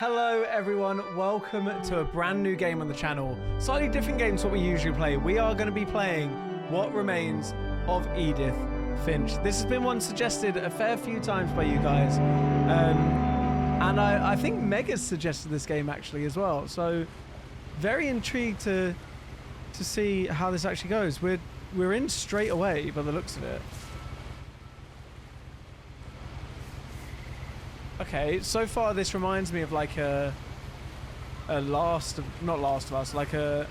Hello everyone, welcome to a brand new game on the channel. Slightly different game to what we usually play. We are going to be playing What Remains of Edith Finch. This has been one suggested a fair few times by you guys. And I think Mega's suggested this game actually as well. So very intrigued to see how this actually goes. We're in straight away by the looks of it. Okay, so far this reminds me of like a not Last of Us, like a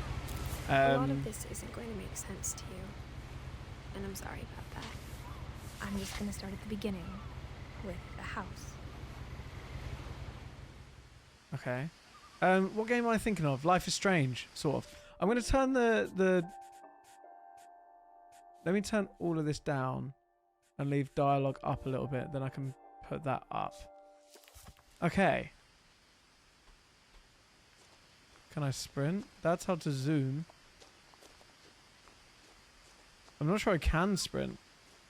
lot of this isn't going to make sense to you, and I'm sorry about that. I'm just going to start at the beginning with the house. Okay. What game am I thinking of? Life is Strange, sort of. I'm going to turn the let me turn all of this down and leave dialogue up a little bit, then I can put that up. Okay. Can I sprint? That's how to zoom. I'm not sure I can sprint.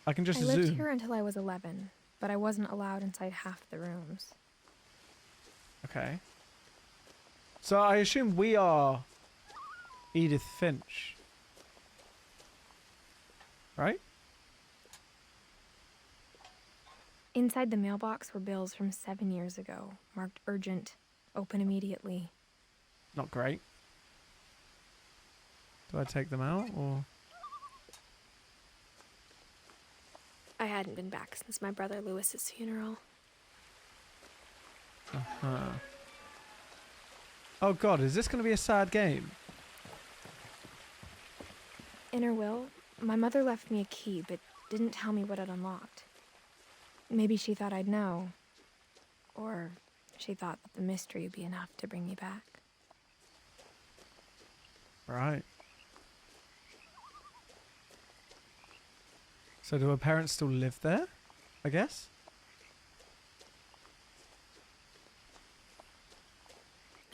I can just zoom. I lived here until I was 11, but I wasn't allowed inside half the rooms. Okay. So I assume we are Edith Finch. Right? Inside the mailbox were bills from 7 years ago, marked urgent, open immediately. Not great. Do I take them out, or...? I hadn't been back since my brother Lewis's funeral. Uh-huh. Oh god, is this going to be a sad game? In her will, my mother left me a key, but didn't tell me what it unlocked. Maybe she thought I'd know. Or she thought that the mystery would be enough to bring me back. Right. So do her parents still live there? I guess?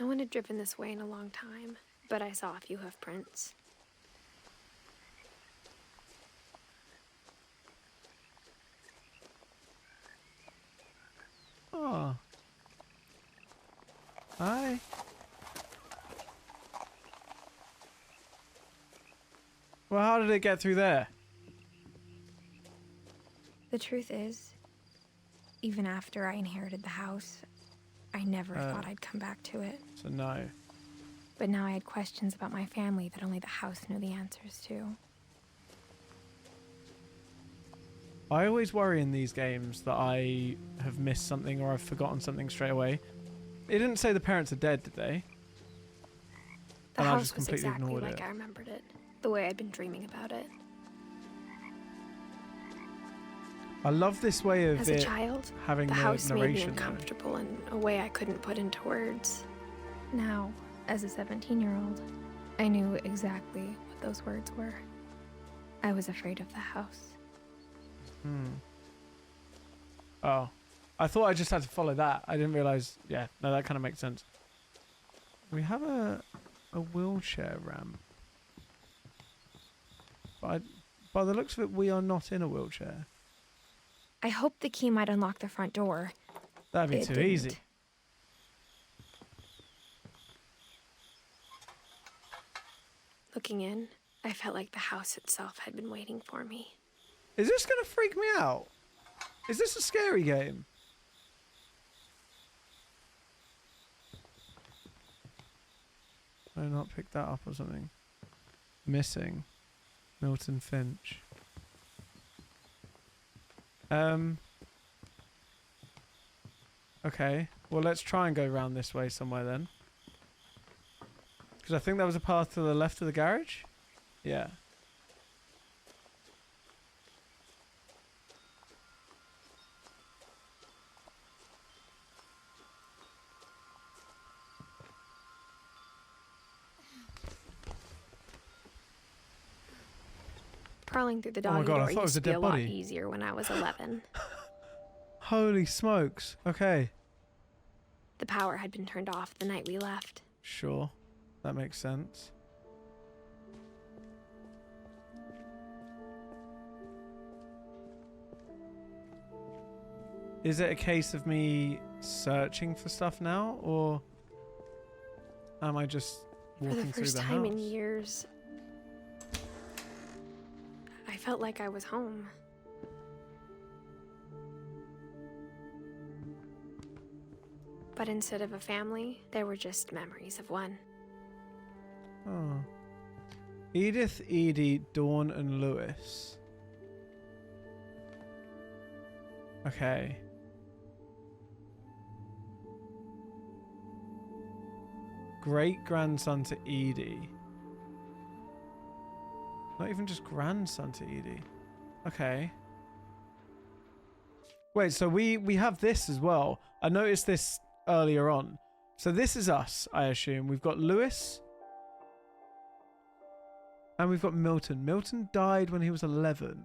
No one had driven this way in a long time, but I saw a few hoof prints. Oh. Hi. Well, how did it get through there? The truth is, even after I inherited the house, I never thought I'd come back to it. So no. But now I had questions about my family that only the house knew the answers to. I always worry in these games that I have missed something or I've forgotten something straight away. It didn't say the parents are dead, did they? The And I house just was completely exactly ignored like it. I remembered it, the way I'd been dreaming about it. I love this way of As a child, having the house made me narration. uncomfortable in a way I couldn't put into words. Now, as a 17-year-old, I knew exactly what those words were. I was afraid of the house. Oh. I thought I just had to follow that. I didn't realise... Yeah, no, that kind of makes sense. We have a wheelchair ramp. But by the looks of it, we are not in a wheelchair. I hoped the key might unlock the front door. That'd be It too didn't. easy. Looking in, I felt like the house itself had been waiting for me. Is this going to freak me out? Is this a scary game? Did I not pick that up or something? Missing. Milton Finch. Okay. Well, let's try and go around this way somewhere then. Because I think there was a path to the left of the garage? Yeah. Crawling through the Oh my doggy God, I door thought it was used a to be dead a lot body. easier when I was 11. Holy smokes. Okay. The power had been turned off the night we left. Sure. That makes sense. Is it a case of me searching for stuff now, or am I just walking through the house? For the first time in years, I felt like I was home. But instead of a family, there were just memories of one. Oh. Edith, Edie, Dawn, and Lewis. Okay. Great-grandson to Edie. Not even just grandson to Edie. Okay. Wait, so we have this as well. I noticed this earlier on. So this is us, I assume. We've got Lewis. And we've got Milton. Milton died when he was 11.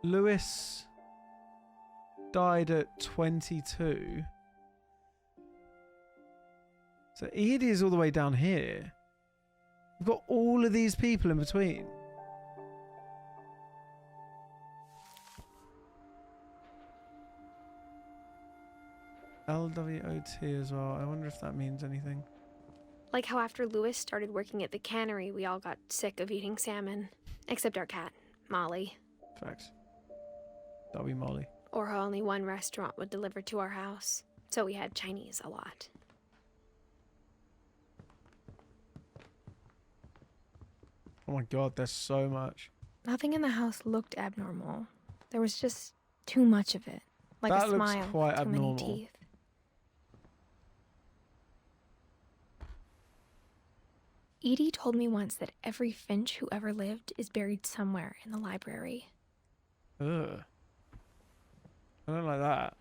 Lewis died at 22. So Edie is all the way down here. We've got all of these people in between. LWOT as well. I wonder if that means anything. Like how after Lewis started working at the cannery, we all got sick of eating salmon. Except our cat, Molly. Facts. That'll be Molly. Or how only one restaurant would deliver to our house. So we had Chinese a lot. Oh my god, there's so much. Nothing in the house looked abnormal. There was just too much of it. Like That a looks smile, quite too abnormal. many teeth. Edie told me once that every Finch who ever lived is buried somewhere in the library. Ugh. I don't like that.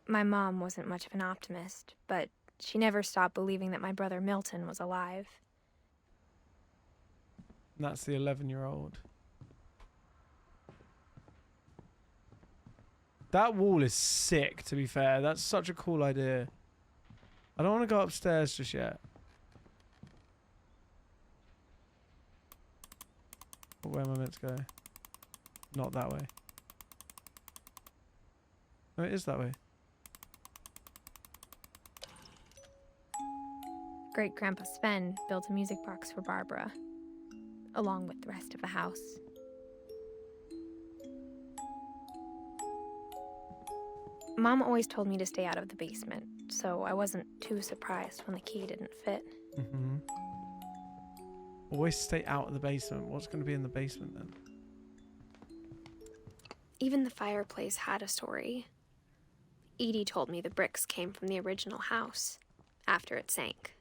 My mom wasn't much of an optimist, but she never stopped believing that my brother Milton was alive. And that's the 11-year-old. That wall is sick, to be fair. That's such a cool idea. I don't want to go upstairs just yet. But where am I meant to go? Not that way. No, it is that way. Great-Grandpa Sven built a music box for Barbara, along with the rest of the house. Mom always told me to stay out of the basement, so I wasn't too surprised when the key didn't fit. Mm-hmm. Always stay out of the basement. What's going to be in the basement then? Even the fireplace had a story. Edie told me the bricks came from the original house, after it sank.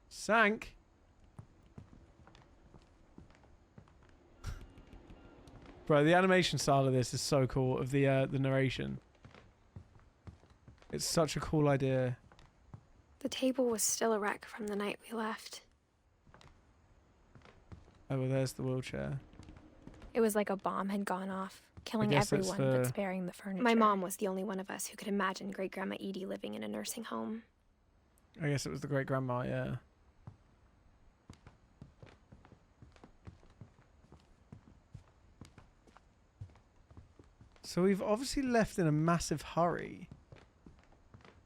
Sank? Bro, the animation style of this is so cool, of the narration. It's such a cool idea. The table was still a wreck from the night we left. Oh, well, there's the wheelchair. It was like a bomb had gone off, killing guess that's everyone but sparing the furniture. My mom was the only one of us who could imagine Great-Grandma Edie living in a nursing home. I guess it was the great-grandma, yeah. So we've obviously left in a massive hurry.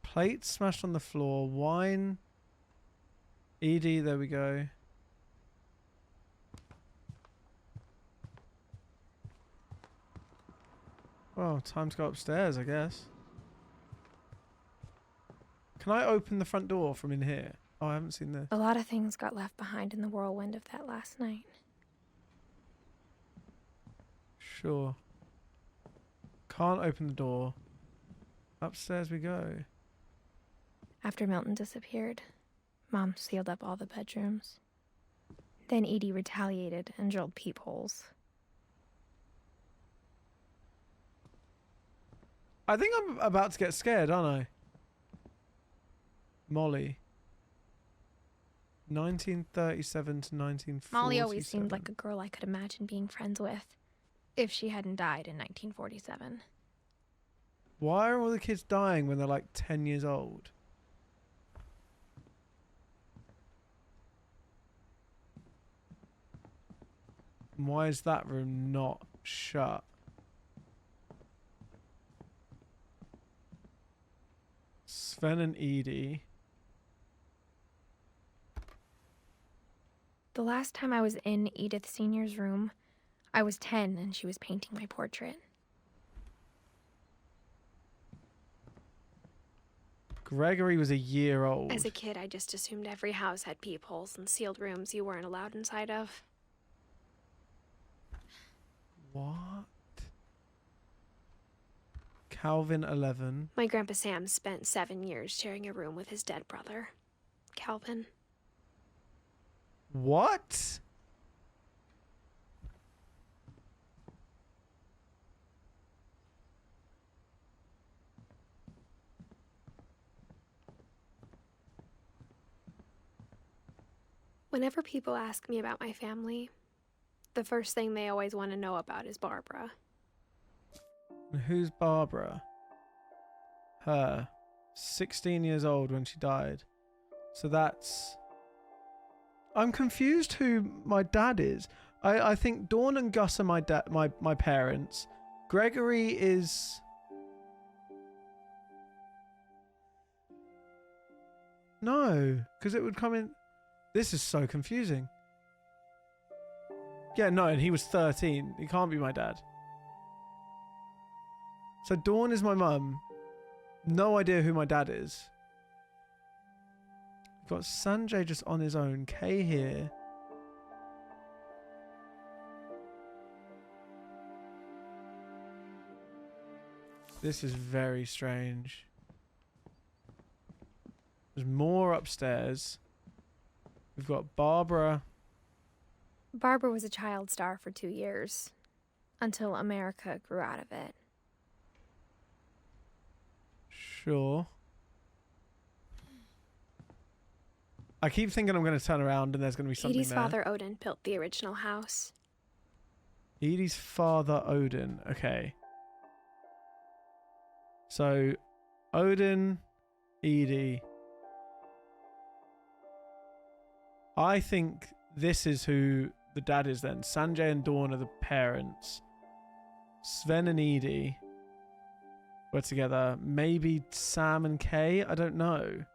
Plates smashed on the floor. Wine. Edie, there we go. Well, time to go upstairs, I guess. Can I open the front door from in here? Oh, I haven't seen this. A lot of things got left behind in the whirlwind of that last night. Sure. Can't open the door. Upstairs we go. After Milton disappeared, Mom sealed up all the bedrooms. Then Edie retaliated and drilled peepholes. I think I'm about to get scared, aren't I? Molly. 1937 to 1947. Molly always seemed like a girl I could imagine being friends with, if she hadn't died in 1947. Why are all the kids dying when they're like 10 years old? And why is that room not shut? Sven and Edie. The last time I was in Edith Sr.'s room, I was 10 and she was painting my portrait. Gregory was a year old. As a kid, I just assumed every house had peepholes and sealed rooms you weren't allowed inside of. What? Calvin, 11. My Grandpa Sam spent 7 years sharing a room with his dead brother, Calvin. What? Whenever people ask me about my family, the first thing they always want to know about is Barbara. And who's Barbara? Her. 16 years old when she died. So that's... I'm confused who my dad is. I think Dawn and Gus are my parents. Gregory is... No, because it would come in... This is so confusing. Yeah, no, and he was 13. He can't be my dad. So Dawn is my mum. No idea who my dad is. We've got Sanjay just on his own. Kay here. This is very strange. There's more upstairs. We've got Barbara. Barbara was a child star for 2 years, until America grew out of it. Sure. I keep thinking I'm going to turn around and there's going to be something Edie's there. father, Odin, built the original house. Edie's father, Odin. Okay. So, Odin, Edie. I think this is who the dad is then. Sanjay and Dawn are the parents. Sven and Edie were together. Maybe Sam and Kay? I don't know.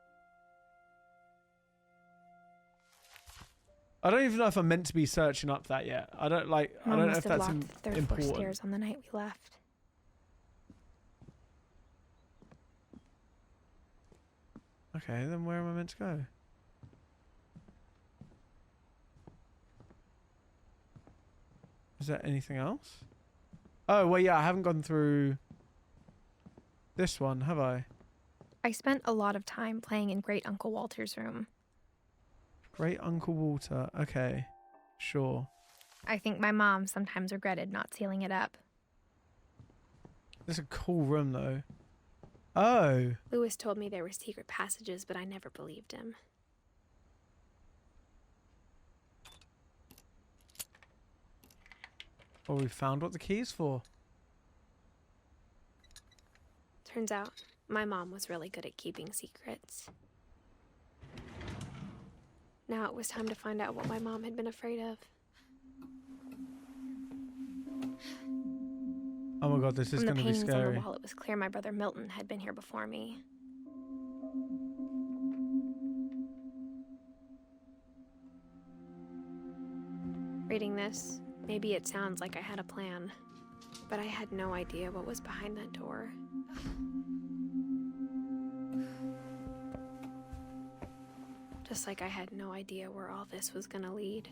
I don't even know if I'm meant to be searching up that yet. I don't know if that's locked the third floor important. stairs on the night we left. Okay, then where am I meant to go? Is there anything else? Oh, well, yeah, I haven't gone through this one, have I? I spent a lot of time playing in Great Uncle Walter's room. Great Uncle Walter. Okay, sure. I think my mom sometimes regretted not sealing it up. This is a cool room, though. Oh. Lewis told me there were secret passages, but I never believed him. Well, we found what the key's for. Turns out, my mom was really good at keeping secrets. Now it was time to find out what my mom had been afraid of. Oh my god, this is going to be From the paintings on scary. the wall, it was clear my brother Milton had been here before me. Reading this, maybe it sounds like I had a plan, but I had no idea what was behind that door. Just like I had no idea where all this was gonna lead.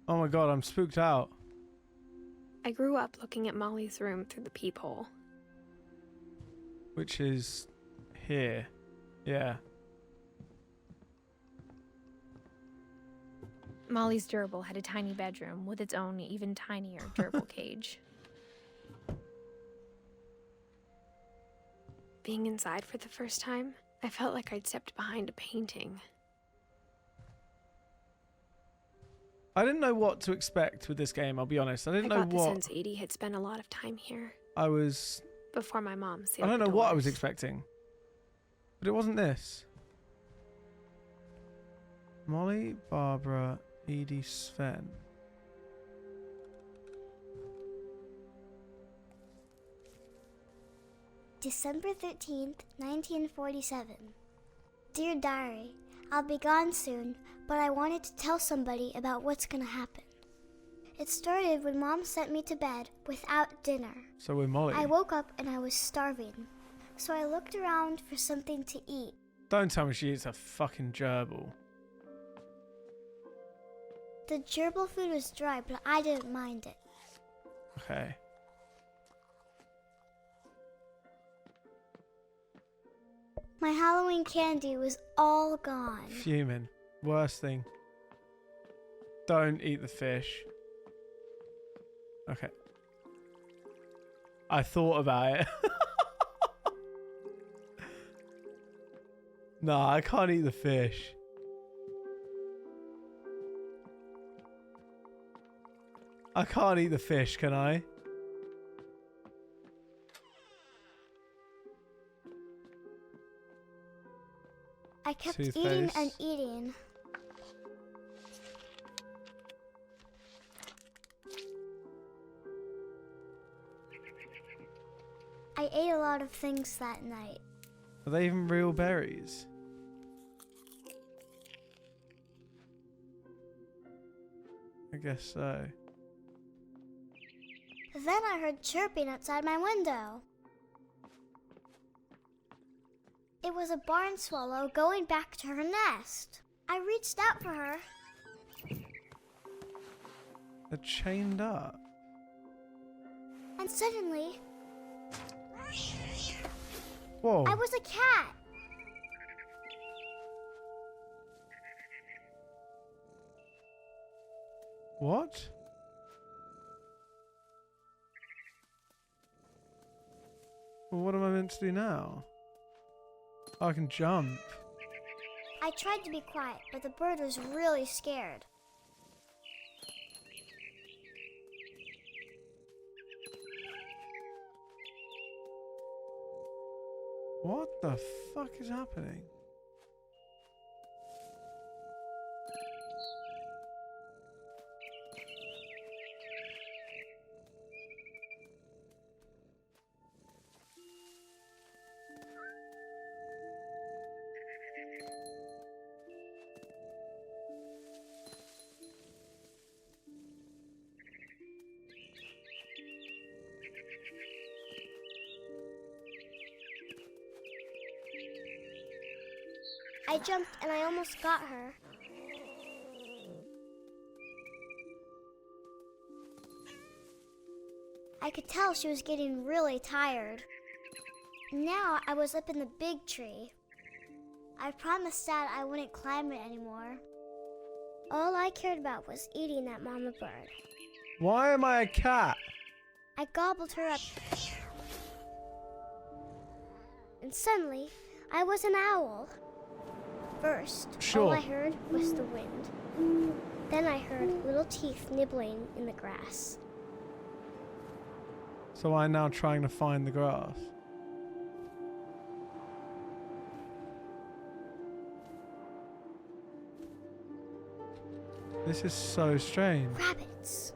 Oh my god, I'm spooked out. I grew up looking at Molly's room through the peephole. Which is here. Yeah. Molly's gerbil had a tiny bedroom with its own even tinier gerbil cage. Being inside for the first time, I felt like I'd stepped behind a painting. I didn't know what to expect with this game, I'll be honest. I didn't know got the what sense Edie had spent a lot of time here I was... before my mom I sealed don't the know what I was doors. expecting. But it wasn't this. Molly, Barbara, Edie, Sven. December 13th, 1947. Dear Diary, I'll be gone soon, but I wanted to tell somebody about what's gonna happen. It started when Mom sent me to bed without dinner. So with Molly. I woke up and I was starving, so I looked around for something to eat. Don't tell me she eats a fucking gerbil. The gerbil food was dry, but I didn't mind it. Okay. My Halloween candy was all gone. Fuming. Worst thing. Don't eat the fish. Okay. I thought about it. No, I can't eat the fish. I can't eat the fish, can I? I kept Toothpaste. eating and eating. I ate a lot of things that night. Are they even real berries? I guess so. Then I heard chirping outside my window. It was a barn swallow going back to her nest. I reached out for her. They're chained up. And suddenly, Whoa. I was a cat. What? Well, what am I meant to do now? Oh, I can jump. I tried to be quiet, but the bird was really scared. What the fuck is happening? I jumped and I almost got her. I could tell she was getting really tired. Now I was up in the big tree. I promised Dad I wouldn't climb it anymore. All I cared about was eating that mama bird. Why am I a cat? I gobbled her up. And suddenly, I was an owl. First, all I heard was the wind. Then I heard little teeth nibbling in the grass. So I'm now trying to find the grass. This is so strange. Rabbits.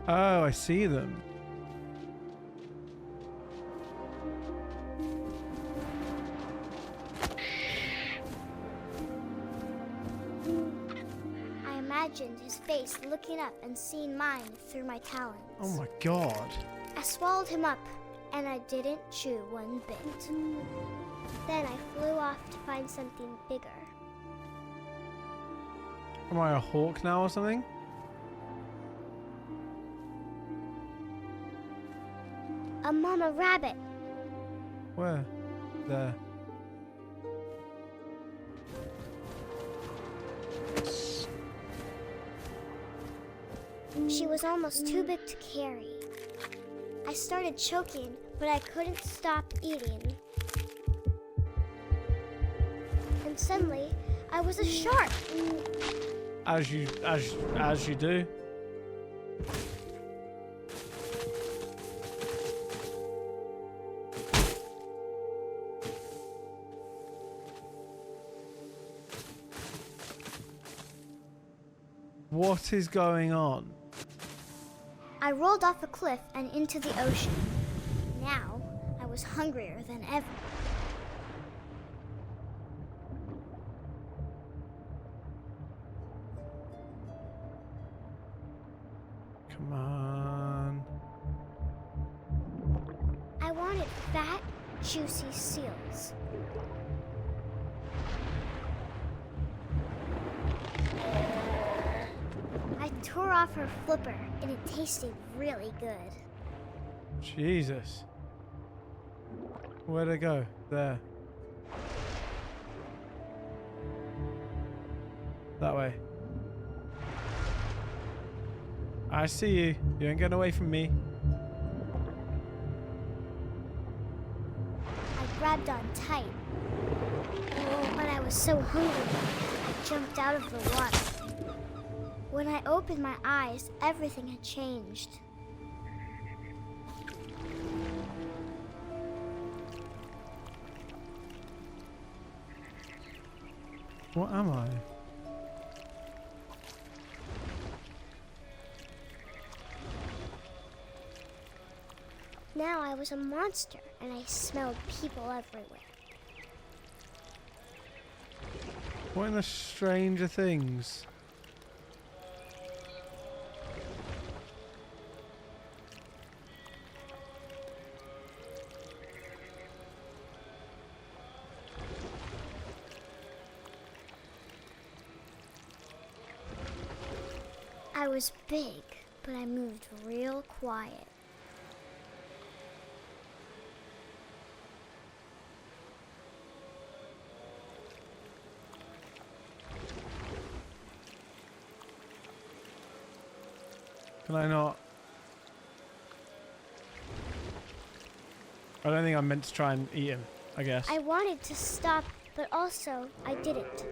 Oh, I see them. I imagined his face looking up and seeing mine through my talons. Oh my god. I swallowed him up, and I didn't chew one bit. Then I flew off to find something bigger. Am I a hawk now or something? A mama rabbit. Where? There. She was almost too big to carry. I started choking, but I couldn't stop eating. And suddenly, I was a shark. As you do. What is going on? I rolled off a cliff and into the ocean. Now, I was hungrier than ever. Come on. I wanted fat, juicy seals. I tore off her flipper, and it tasted really good. Jesus. Where'd it go? There. That way. I see you. You ain't getting away from me. I grabbed on tight. But I was so hungry, I jumped out of the water. When I opened my eyes, everything had changed. What am I? Now I was a monster, and I smelled people everywhere. What in the Stranger Things? I was big, but I moved real quiet. Can I not? I don't think I'm meant to try and eat him, I guess. I wanted to stop, but also I didn't.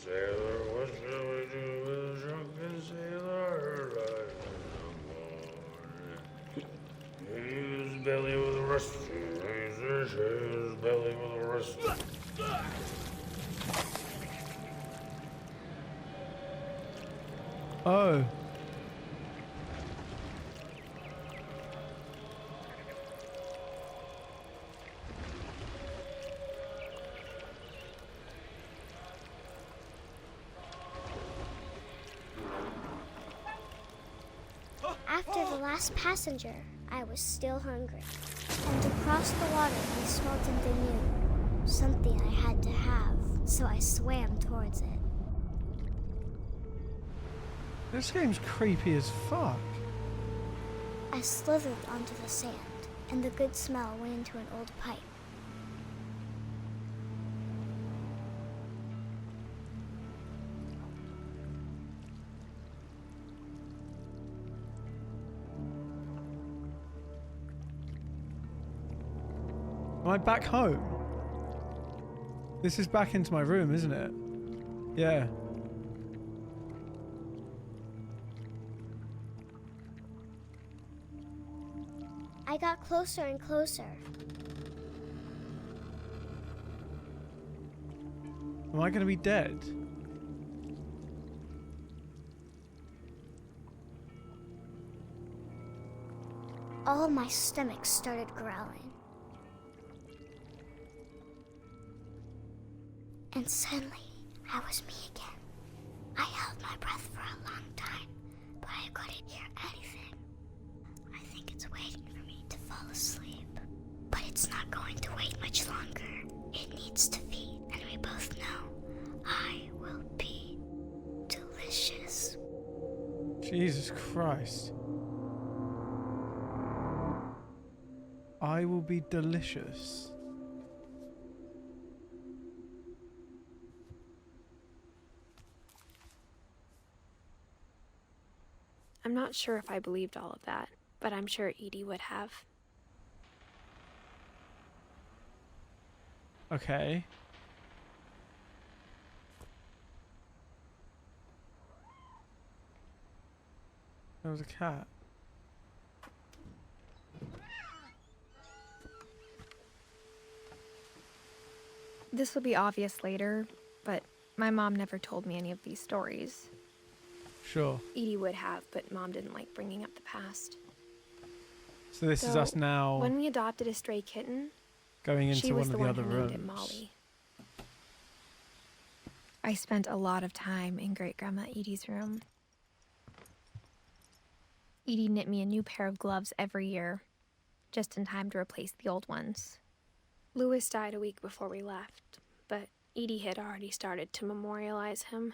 What shall we do with a drunken sailor? His belly with a rusty razor, his belly with a rusty. Oh. After the last passenger, I was still hungry. And across the water, I smelled something new. Something I had to have, so I swam towards it. This game's creepy as fuck. I slithered onto the sand, and the good smell went into an old pipe. Am I back home? This is back into my room, isn't it? Yeah. I got closer and closer. Am I going to be dead? All my stomach started growling. And suddenly, I was me again. I held my breath for a long time, but I couldn't hear anything. I think it's waiting for me to fall asleep. But it's not going to wait much longer. It needs to feed, and we both know I will be delicious. Jesus Christ. I will be delicious. I'm not sure if I believed all of that, but I'm sure Edie would have. Okay. There was a cat. This will be obvious later, but My mom never told me any of these stories. Sure. Edie would have, but Mom didn't like bringing up the past. So this is So, us now When we adopted a stray kitten, going she into was one the of the one other who named it rooms. Molly. I spent a lot of time in Great Grandma Edie's room. Edie knit me a new pair of gloves every year, just in time to replace the old ones. Louis died a week before we left, but Edie had already started to memorialize him.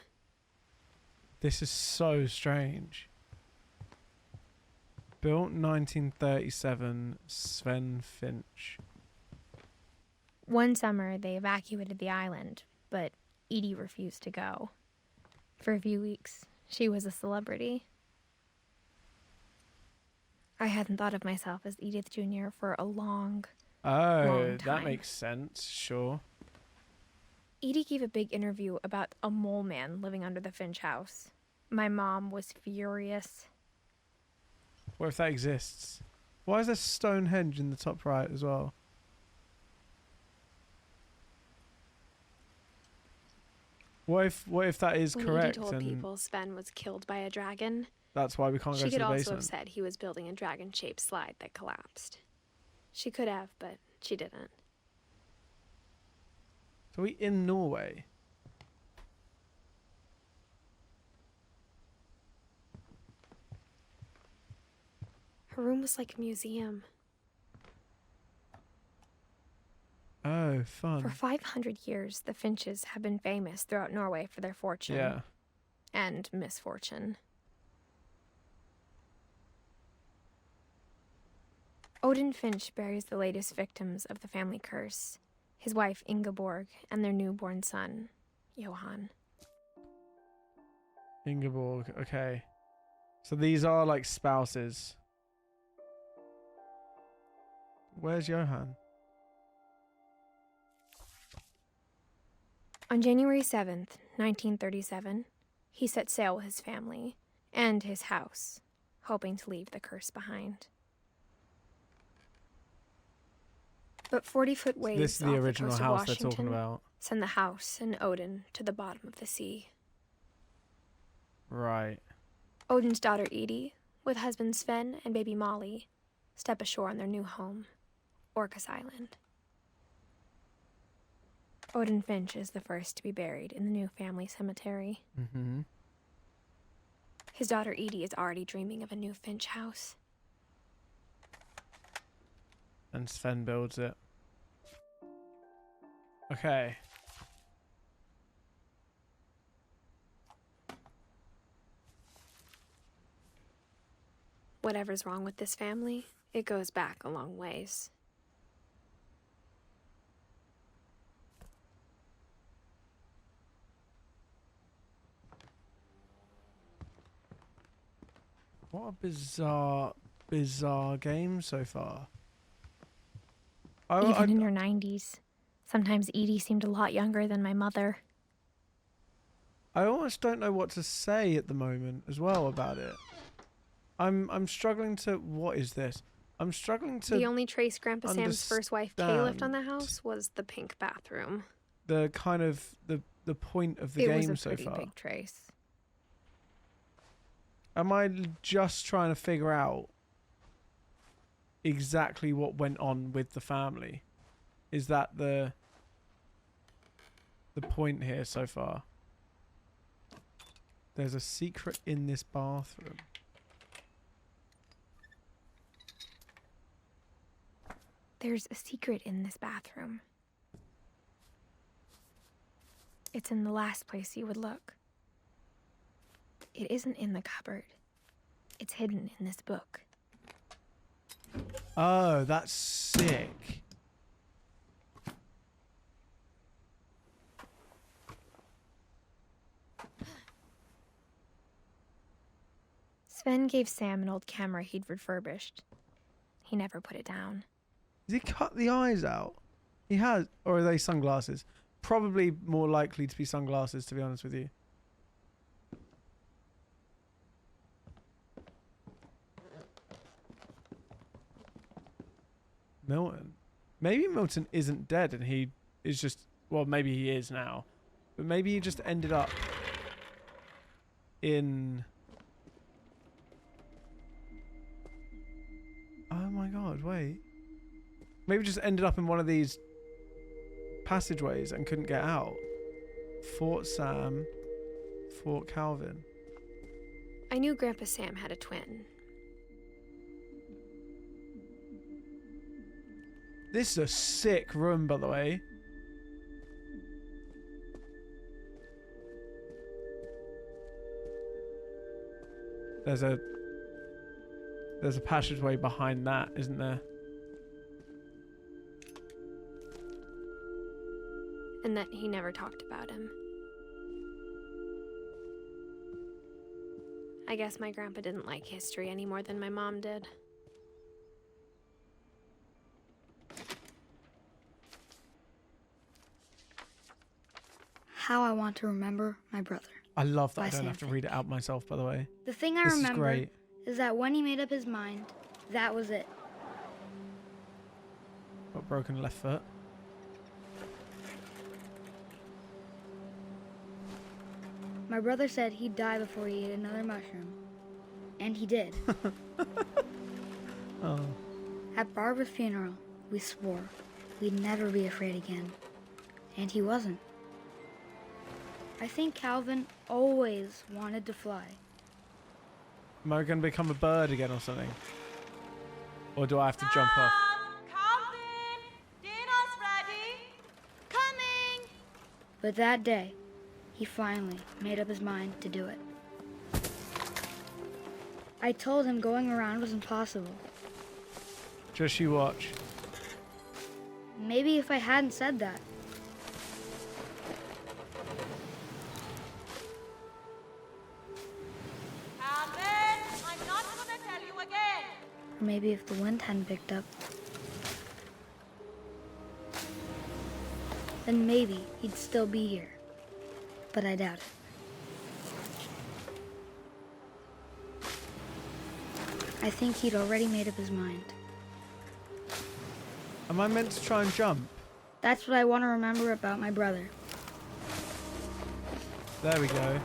This is so strange. Built 1937, Sven Finch. One summer, they evacuated the island, but Edie refused to go. For a few weeks, she was a celebrity. I hadn't thought of myself as Edith Jr. for a long Oh, that time. makes sense. Sure. Edie gave a big interview about a mole man living under the Finch house. My mom was furious. What if that exists? Why is there Stonehenge in the top right as well? What if that is When correct Edie told and people Sven was killed by a dragon, that's why we can't go she to could the also basement? have said he was building a dragon-shaped slide that collapsed. She could have, but she didn't. So we in Norway? Her room was like a museum. Oh, fun. For 500 years, the Finches have been famous throughout Norway for their fortune Yeah. and misfortune. Odin Finch buries the latest victims of the family curse, his wife Ingeborg and their newborn son, Johan. Ingeborg. Okay. So these are like spouses. Where's Johan? On January 7th, 1937, he set sail with his family and his house, hoping to leave the curse behind. But 40-foot waves This is off the the original coast of house they're talking Washington about. send the house and Odin to the bottom of the sea. Right. Odin's daughter Edie, with husband Sven and baby Molly, step ashore on their new home, Orcas Island. Odin Finch is the first to be buried in the new family cemetery. Mm-hmm. His daughter Edie is already dreaming of a new Finch house. And Sven builds it. Okay. Whatever's wrong with this family, it goes back a long ways. What a bizarre game so far. Even in her 90s. Sometimes Edie seemed a lot younger than my mother. I almost don't know what to say at the moment as well about it. I'm struggling to. What is this? I'm struggling to. The only trace Grandpa Sam's first wife Kay left on the understand house was the pink bathroom. the kind of the point of the It was game a so pretty far. big trace. Am I just trying to figure out exactly what went on with the family? Is that the point here so far? There's a secret in this bathroom. There's a secret in this bathroom. It's in the last place you would look. It isn't in the cupboard. It's hidden in this book. Oh, that's sick. Sven gave Sam an old camera he'd refurbished. He never put it down. Has he cut the eyes out? He has. Or are they sunglasses? Probably more likely to be sunglasses, to be honest with you. Milton. Maybe Milton isn't dead and he is just... Well, maybe he is now. But maybe he just ended up in... Oh my god, wait. Maybe just ended up in one of these passageways and couldn't get out. Fort Sam, Fort Calvin. I knew Grandpa Sam had a twin. This is a sick room, by the way. There's a passageway behind that, isn't there? And that he never talked about him. I guess my grandpa didn't like history any more than my mom did. How I Want to Remember My Brother. I love that By I don't Sam have to read it Finch. out myself, by the way. The thing I This is remember great. is that when he made up his mind, that was it. Got broken left foot. My brother said he'd die before he ate another mushroom. And he did. Oh. At Barbara's funeral, we swore we'd never be afraid again. And he wasn't. I think Calvin always wanted to fly. Am I going to become a bird again or something? Or do I have to jump off? Calvin, dinner's ready. Coming! But that day, he finally made up his mind to do it. I told him going around was impossible. Just you watch. Maybe if I hadn't said that. Calvin, I'm not gonna tell you again. Or maybe if the wind hadn't picked up. Then maybe he'd still be here. But I doubt it. I think he'd already made up his mind. Am I meant to try and jump? That's what I want to remember about my brother. There we go.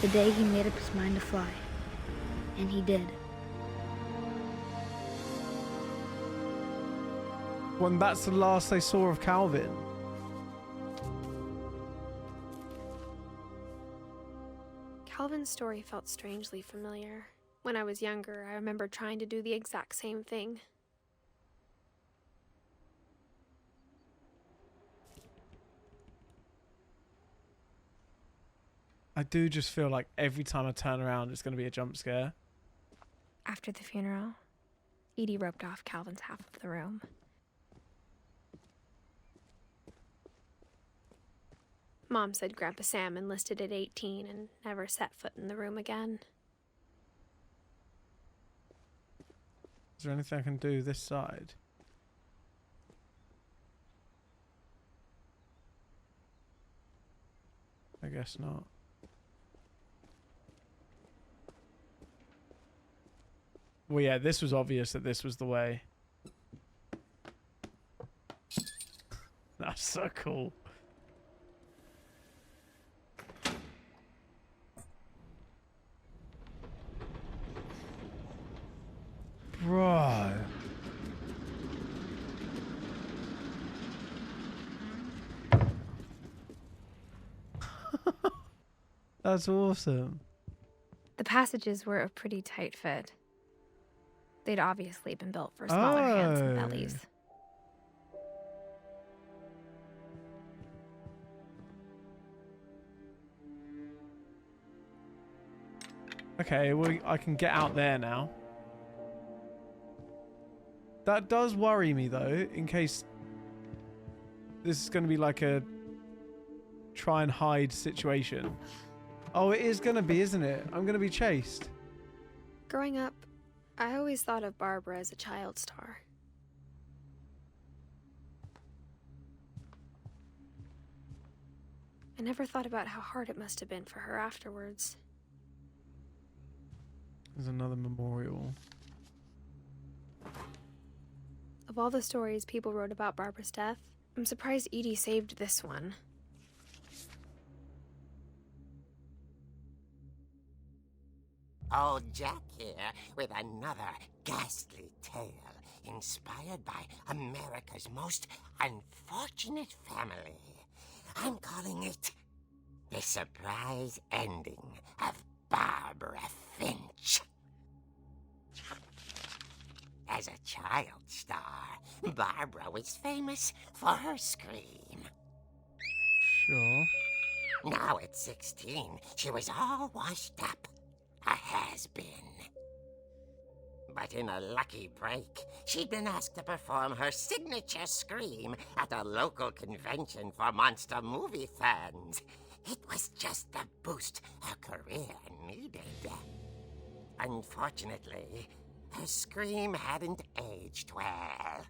The day he made up his mind to fly. And he did. Well, that's the last they saw of Calvin. Calvin's story felt strangely familiar. When I was younger, I remember trying to do the exact same thing. I do just feel like every time I turn around, it's going to be a jump scare. After the funeral, Edie roped off Calvin's half of the room. Mom said Grandpa Sam enlisted at 18 and never set foot in the room again. Is there anything I can do this side? I guess not. Well, yeah, this was obvious that this was the way. That's so cool. Bro. That's awesome. The passages were a pretty tight fit. They'd obviously been built for smaller hands and bellies. Okay, well, I can get out there now. That does worry me, though, in case this is going to be like a try and hide situation. Oh, it is going to be, isn't it? I'm going to be chased. Growing up, I always thought of Barbara as a child star. I never thought about how hard it must have been for her afterwards. There's another memorial. Of all the stories people wrote about Barbara's death, I'm surprised Edie saved this one. Old Jack here with another ghastly tale inspired by America's most unfortunate family. I'm calling it The Surprise Ending of Barbara Finch. As a child star, Barbara was famous for her scream. Sure. Now at 16, she was all washed up. A has-been. But in a lucky break, she'd been asked to perform her signature scream at a local convention for monster movie fans. It was just the boost her career needed. Unfortunately, her scream hadn't aged well.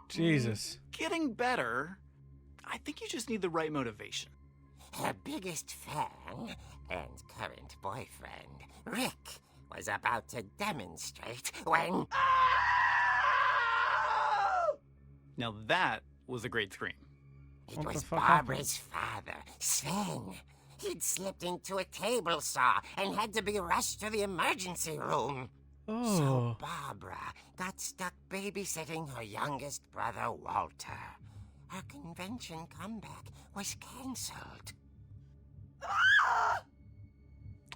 Jesus. Getting better. I think you just need the right motivation. Her biggest fan and current boyfriend, Rick, was about to demonstrate when... Now that was a great scream. It What the was fuck Barbara's father, Sven. He'd slipped into a table saw and had to be rushed to the emergency room. Oh. So Barbara got stuck babysitting her youngest brother, Walter. Her convention comeback was cancelled.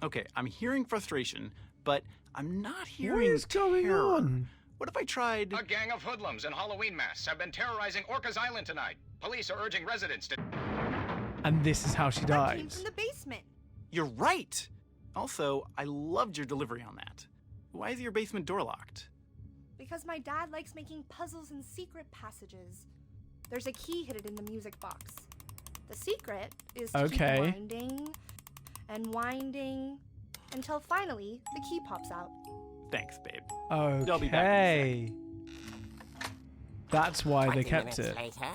Okay, I'm hearing frustration, but I'm not hearing What is going terror. on? What if I tried... A gang of hoodlums in Halloween masks have been terrorizing Orcas Island tonight. Police are urging residents to... And this is how she I came dies. from the basement. You're right! Also, I loved your delivery on that. Why is your basement door locked? Because my dad likes making puzzles and secret passages. There's a key hidden in the music box. The secret is to keep Okay. winding and winding until finally the key pops out. Thanks, babe. Okay. be back in That's why they 20 kept minutes it. later,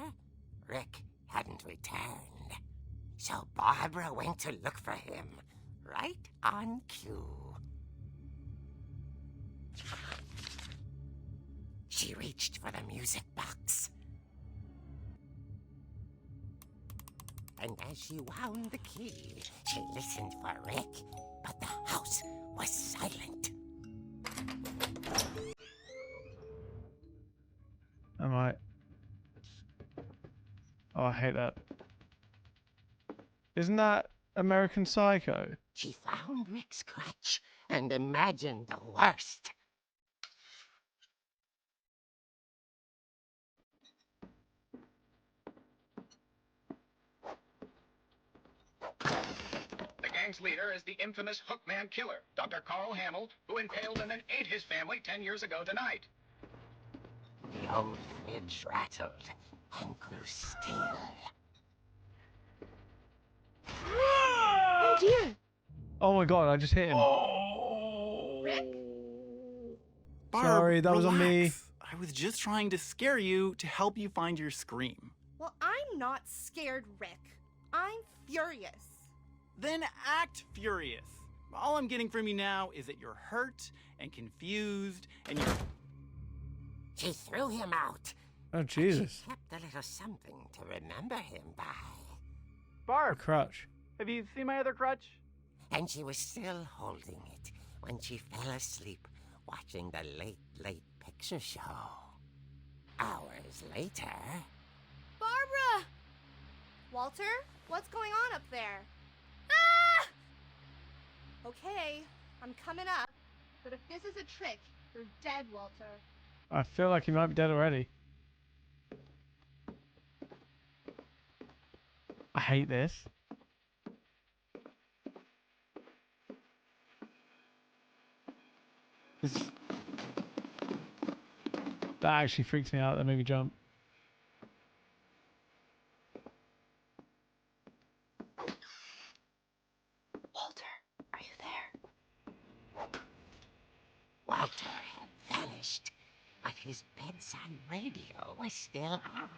Rick hadn't returned. So Barbara went to look for him, right on cue. She reached for the music box. And as she wound the key, she listened for Rick, but the house was silent. Am I? Oh, I hate that. Isn't that American Psycho? She found Rick's crutch and imagined the worst. The gang's leader is the infamous Hookman killer, Dr. Carl Hamill, who impaled and then ate his family 10 years ago tonight. The old fridge rattled and grew still. Oh dear! Oh my god, I just hit him. Rick? Barb, Sorry, that was on me. relax. I was just trying to scare you to help you find your scream. Well, I'm not scared, Rick. I'm furious. Then act furious. All I'm getting from you now is that you're hurt and confused and you're... She threw him out. Oh, Jesus. She kept a little something to remember him by. A Barb, crutch. have you seen my other crutch? And she was still holding it when she fell asleep watching the late picture show. Hours later... Barbara! Walter, what's going on up there? Ah! Okay, I'm coming up. But if this is a trick, you're dead, Walter. I feel like he might be dead already. I hate this. That actually freaks me out. That made me jump. Walter, are you there? Walter had vanished, but his bedside radio was still on.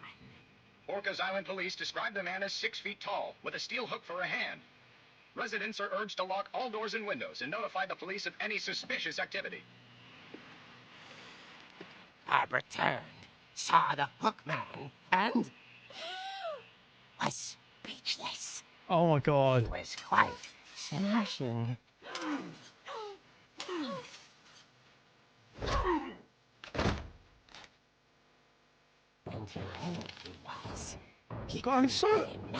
Orcas Island police describe the man as 6 feet tall, with a steel hook for a hand. Residents are urged to lock all doors and windows and notify the police of any suspicious activity. Barbara turned, saw the hookman, and was speechless. Oh my god. He was quite smashing. And here he was.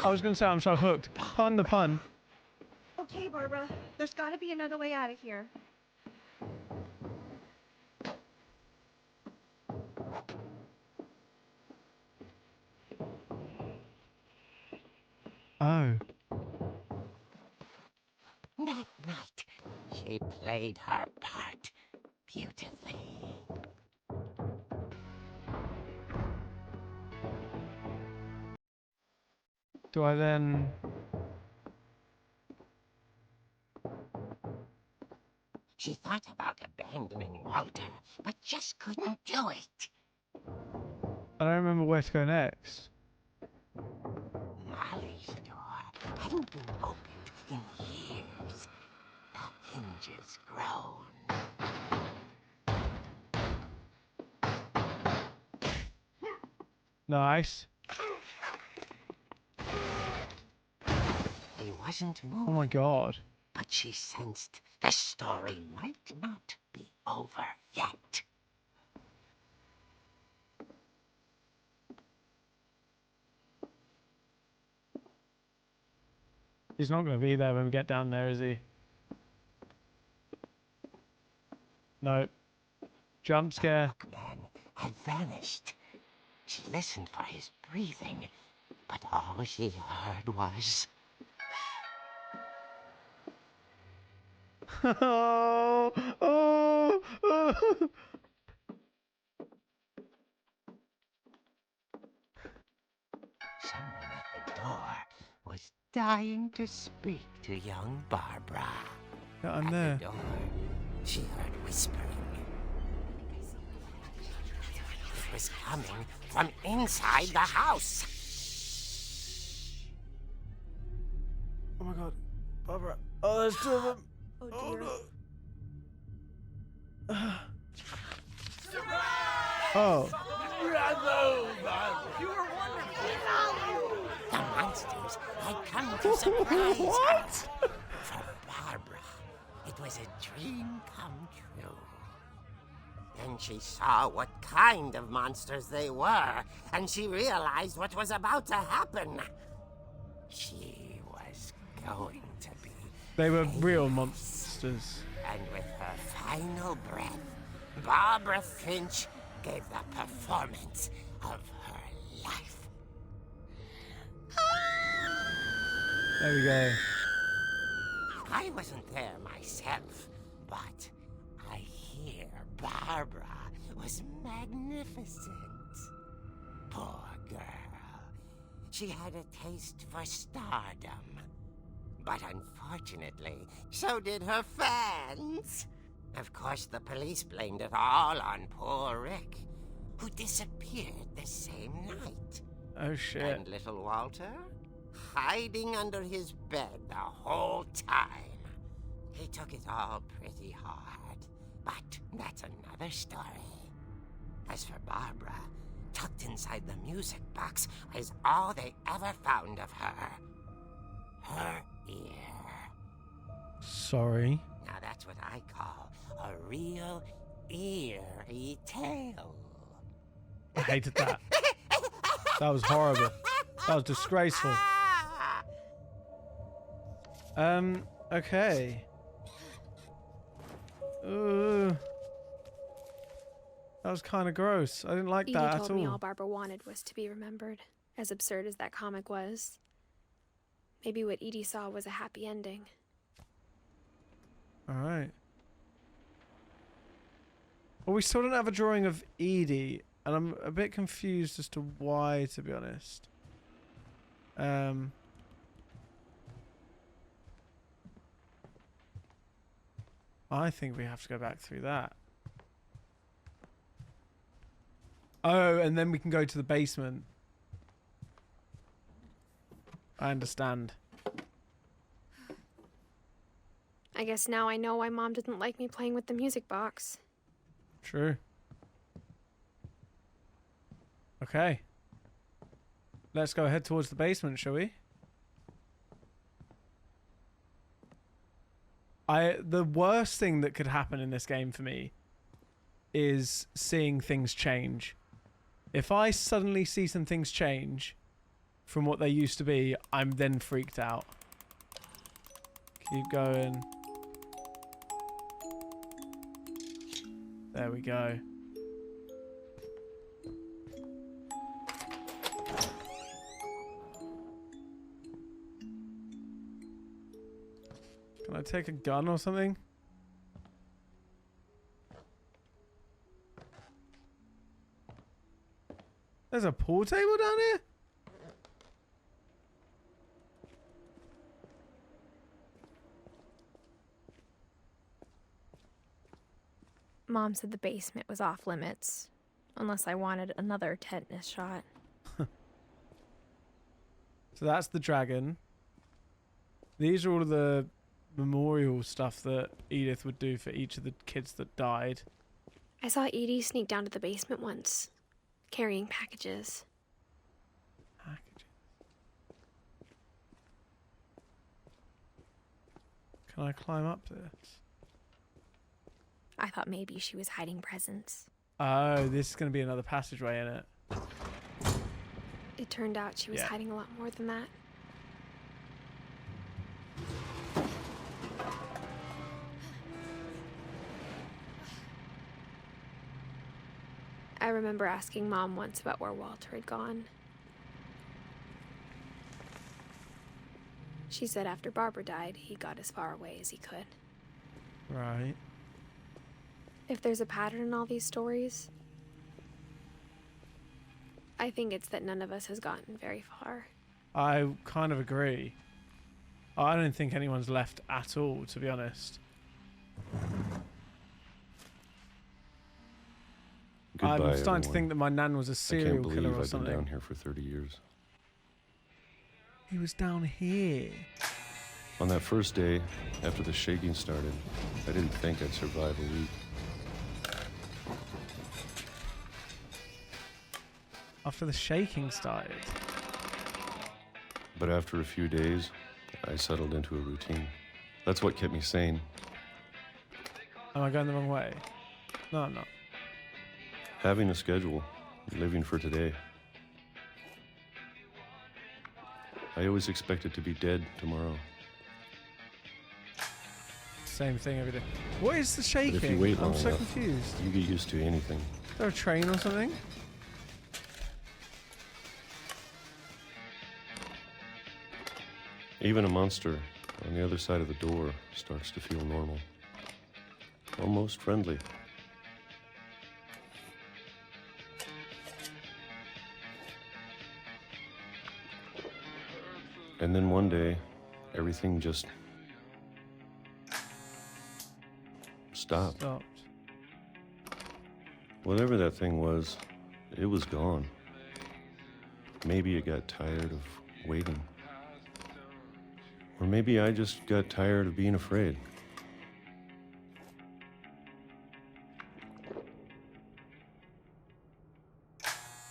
I was gonna say I'm so hooked. Pun the pun. Okay, Barbara. There's gotta be another way out of here. Oh. That night, she played her part beautifully. Do I then? She thought about abandoning Walter, but just couldn't do it. I don't remember where to go next. Molly's door hadn't been opened in years. The hinges groaned. Nice. He wasn't Oh moving, my god. but she sensed the story might not be over yet. He's not gonna be there when we get down there, is he? No. Jump scare. The man had vanished. She listened for his breathing, but all she heard was... Oh, oh, oh. Someone at the door was dying to speak to young Barbara. Yeah, I'm At there. the door, she heard whispering. It was coming from inside the house. Oh my god. Barbara. Oh, there's two of them. Oh dear. Oh. The monsters had come to surprise her. For Barbara, it was a dream come true. Then she saw what kind of monsters they were, and she realized what was about to happen. She was going to be... They were real monsters. And with her final breath, Barbara Finch gave the performance of her life. There we go. I wasn't there myself, but I hear Barbara was magnificent. Poor girl. She had a taste for stardom. But unfortunately, so did her fans. Of course, the police blamed it all on poor Rick, who disappeared the same night. Oh shit. And little Walter? Hiding under his bed the whole time. He took it all pretty hard, but that's another story. As for Barbara, tucked inside the music box is all they ever found of her. Her ear. Sorry. Now that's what I call a real eerie tale. I hated that. That was horrible. That was disgraceful. Okay. That was kind of gross. I didn't like Edie that told at me all. all Barbara wanted was to be remembered, as absurd as that comic was. Maybe what Edie saw was a happy ending. Alright. Well, we still don't have a drawing of Edie, and I'm a bit confused as to why, to be honest. I think we have to go back through that. Oh, and then we can go to the basement. I understand. I guess now I know why Mom didn't like me playing with the music box. True. Okay. Let's go head towards the basement, shall we? The worst thing that could happen in this game for me is seeing things change. If I suddenly see some things change from what they used to be, I'm then freaked out. Keep going. There we go. Can I take a gun or something? There's a pool table down here? Mom said the basement was off limits, unless I wanted another tetanus shot. So that's the dragon. These are all of the memorial stuff that Edith would do for each of the kids that died. I saw Edie sneak down to the basement once, carrying packages. Packages. Can I climb up this? I thought maybe she was hiding presents. Oh, this is going to be another passageway in it. It turned out she was hiding a lot more than that. I remember asking Mom once about where Walter had gone. She said after Barbara died, he got as far away as he could. Right. If there's a pattern in all these stories, I think it's that none of us has gotten very far. I kind of agree. I don't think anyone's left at all, to be honest. Goodbye, I'm starting everyone. to think that my nan was a serial killer or I can't believe I've something. been down here for 30 years. He was down here. On that first day, after the shaking started, I didn't think I'd survive a week. After the shaking started. But after a few days, I settled into a routine. That's what kept me sane. Am I going the wrong way? No, I'm not. Having a schedule, living for today. I always expected to be dead tomorrow. Same thing every day. What is the But shaking? if you wait long I'm so enough, confused. you get used to anything. Is there a train or something? Even a monster on the other side of the door starts to feel normal. Almost friendly. And then one day, everything just stopped. Whatever that thing was, it was gone. Maybe it got tired of waiting. Or maybe I just got tired of being afraid.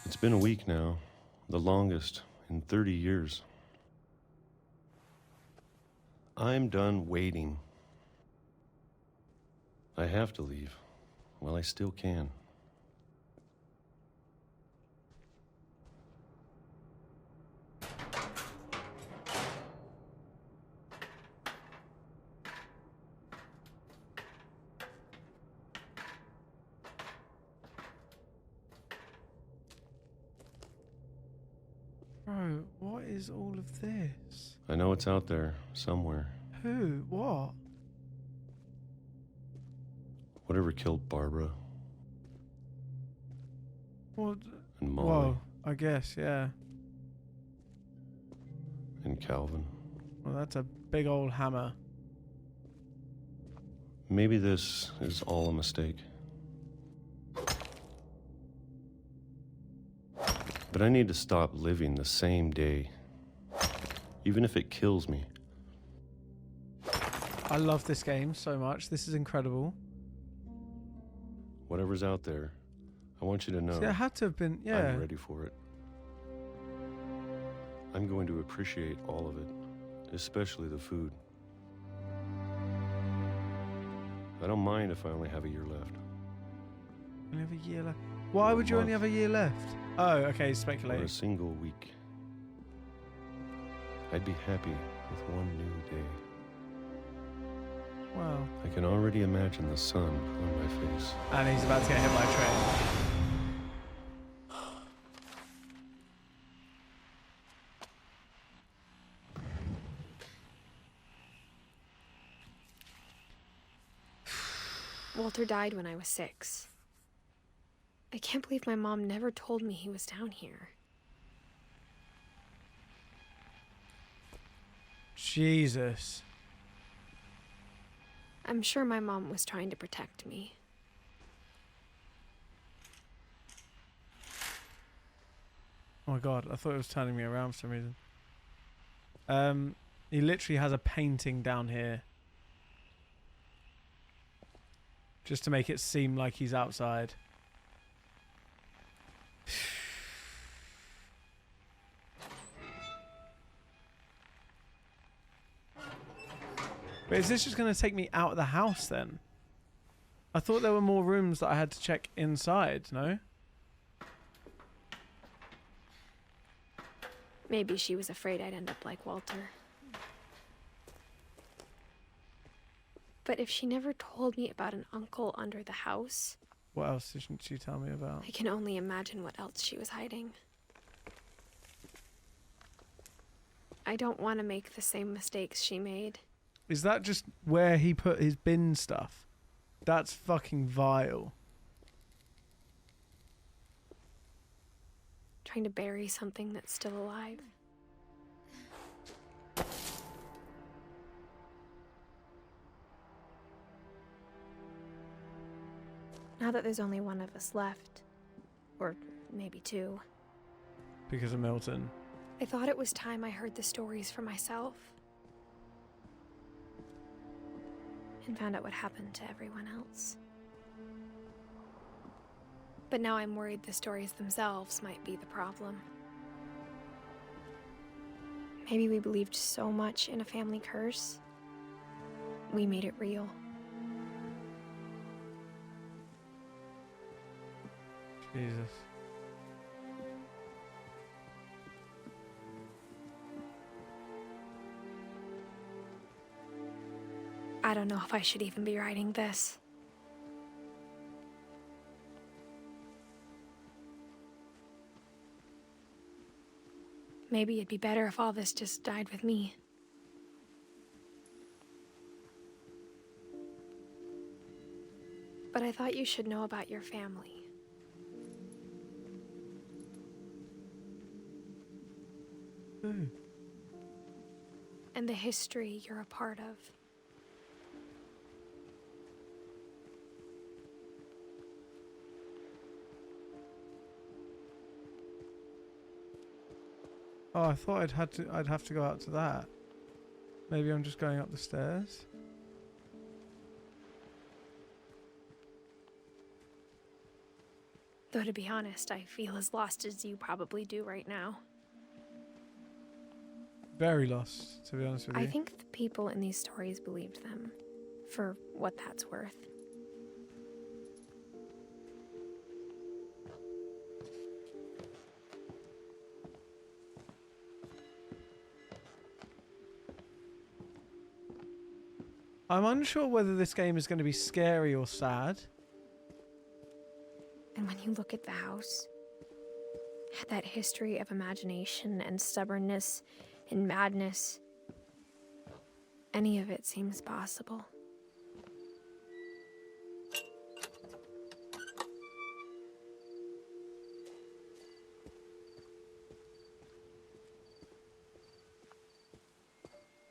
It's been a week now, the longest in 30 years. I'm done waiting. I have to leave while I still can. Bro, what is all of this? I know it's out there somewhere. Who? What? Whatever killed Barbara What? and Molly Whoa, I guess, yeah. and Calvin. Well, that's a big old hammer. Maybe this is all a mistake. But I need to stop living the same day, even if it kills me. I love this game so much. This is incredible. Whatever's out there, I want you to know See, it had to have been, yeah. I'm ready for it. I'm going to appreciate all of it, especially the food. I don't mind if I only have a year left. Only have a year left. Why would you only have a year left? Oh, okay, Or speculate. a single week. I'd be happy with one new day. Wow. I can already imagine the sun on my face. And he's about to get hit by a train. Walter died when I was 6. I can't believe my mom never told me he was down here. Jesus. I'm sure my mom was trying to protect me. Oh my god, I thought it was turning me around for some reason. He literally has a painting down here. Just to make it seem like he's outside. But is this just going to take me out of the house then? I thought there were more rooms that I had to check inside, no? Maybe she was afraid I'd end up like Walter. But if she never told me about an uncle under the house... What else didn't she tell me about? I can only imagine what else she was hiding. I don't want to make the same mistakes she made. Is that just where he put his bin stuff? That's fucking vile. Trying to bury something that's still alive. Now that there's only one of us left, or maybe 2, Because of Milton. I thought it was time I heard the stories for myself. And found out what happened to everyone else. But now I'm worried the stories themselves might be the problem. Maybe we believed so much in a family curse, we made it real. Jesus. I don't know if I should even be writing this. Maybe it'd be better if all this just died with me. But I thought you should know about your family. Ooh. And the history you're a part of. Oh, I thought I'd have to go out to that. Maybe I'm just going up the stairs. Though to be honest, I feel as lost as you probably do right now. Very lost, to be honest with you. I think the people in these stories believed them, for what that's worth. I'm unsure whether this game is going to be scary or sad. And when you look at the house, that history of imagination and stubbornness and madness, any of it seems possible.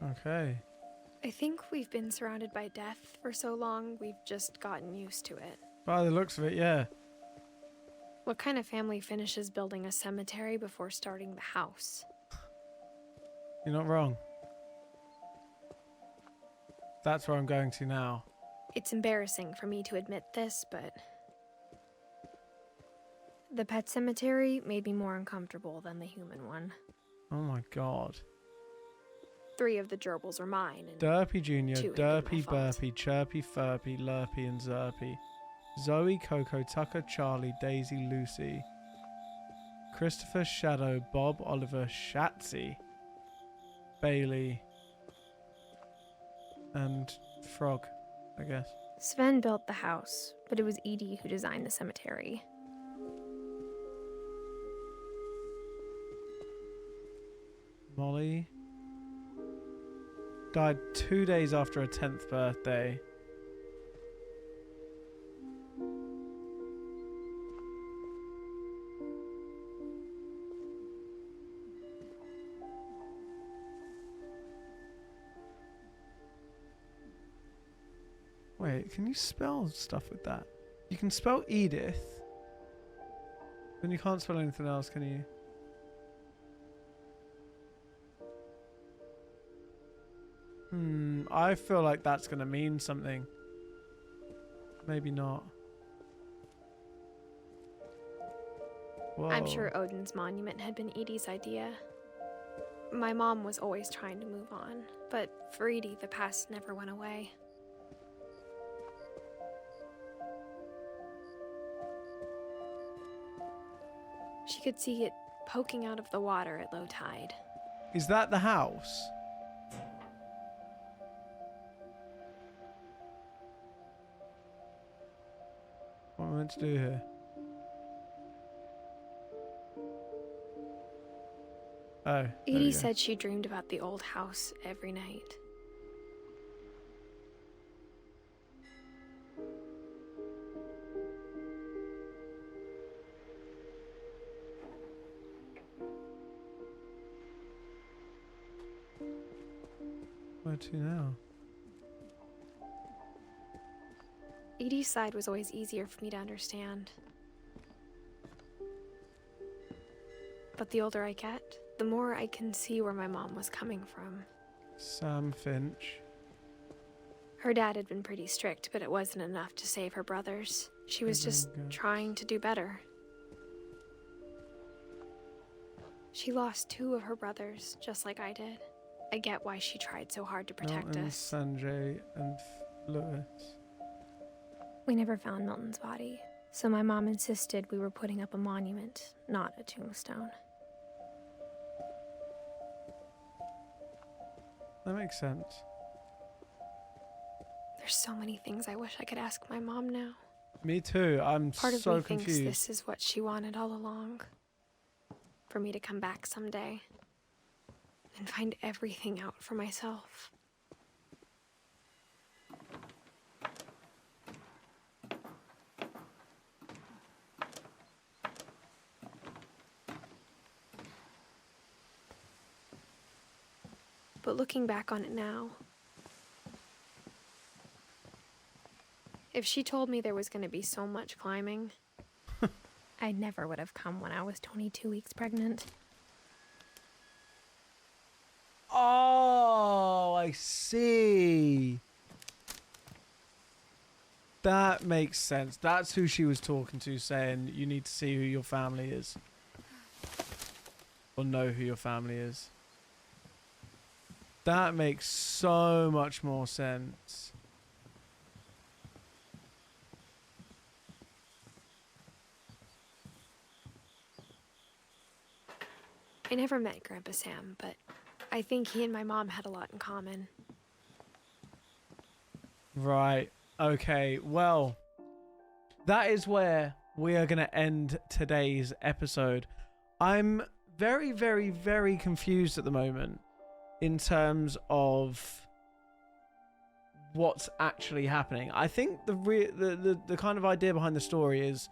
Okay. I think we've been surrounded by death for so long, we've just gotten used to it. By the looks of it, yeah. What kind of family finishes building a cemetery before starting the house? You're not wrong. That's where I'm going to now. It's embarrassing for me to admit this, but The pet cemetery made me more uncomfortable than the human one. Oh my god. 3 of the gerbils are mine. And Derpy Jr., 2 had been my Derpy, fault. Burpy, Chirpy, Furpy, Lurpy, and Zerpy. Zoe, Coco, Tucker, Charlie, Daisy, Lucy. Christopher, Shadow, Bob, Oliver, Shatsy, Bailey, and Frog, I guess. Sven built the house, but it was Edie who designed the cemetery. Molly died 2 days after her 10th birthday. Wait, can you spell stuff with that? You can spell Edith, then you can't spell anything else, can you? I feel like that's going to mean something. Maybe not. Whoa. I'm sure Odin's monument had been Edie's idea. My mom was always trying to move on, but for Edie, the past never went away. She could see it poking out of the water at low tide. Is that the house? What am I meant to do here? Oh. there we Edie go. said she dreamed about the old house every night. Where to now? Edie's side was always easier for me to understand. But the older I get, the more I can see where my mom was coming from. Sam Finch. Her dad had been pretty strict, but it wasn't enough to save her brothers. She was just trying to do better. She lost 2 of her brothers, just like I did. I get why she tried so hard to protect Milton, us. Sanjay, and Lewis. We never found Milton's body, so my mom insisted we were putting up a monument, not a tombstone. That makes sense. There's so many things I wish I could ask my mom now. Me too. I'm Part of so me confused. thinks this is what she wanted all along. For me to come back someday and find everything out for myself. But looking back on it now, if she told me there was going to be so much climbing, I never would have come when I was 22 weeks pregnant. Oh, I see. That makes sense. That's who she was talking to, saying you need to see who your family is. Or know who your family is. That makes so much more sense. I never met Grandpa Sam, but I think he and my mom had a lot in common. Right. Okay. Well, that is where we are going to end today's episode. I'm very, very, very confused at the moment in terms of what's actually happening. I think the kind of idea behind the story is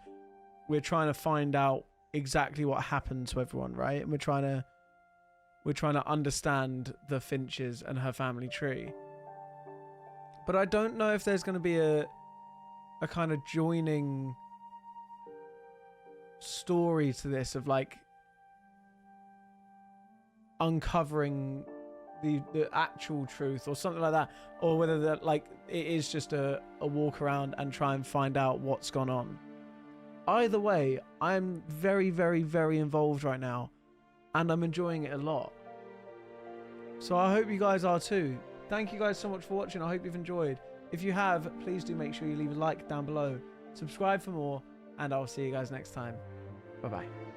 we're trying to find out exactly what happened to everyone, right? And we're trying to understand the Finches and her family tree. But I don't know if there's going to be a kind of joining story to this of like uncovering the actual truth or something like that, or whether that like it is just a walk around and try and find out what's gone on. either way, I'm very, very, very involved right now, and I'm enjoying it a lot. So I hope you guys are too. Thank you guys so much for watching. I hope you've enjoyed. If you have, please do make sure you leave a like down below. Subscribe for more, and I'll see you guys next time. Bye-bye.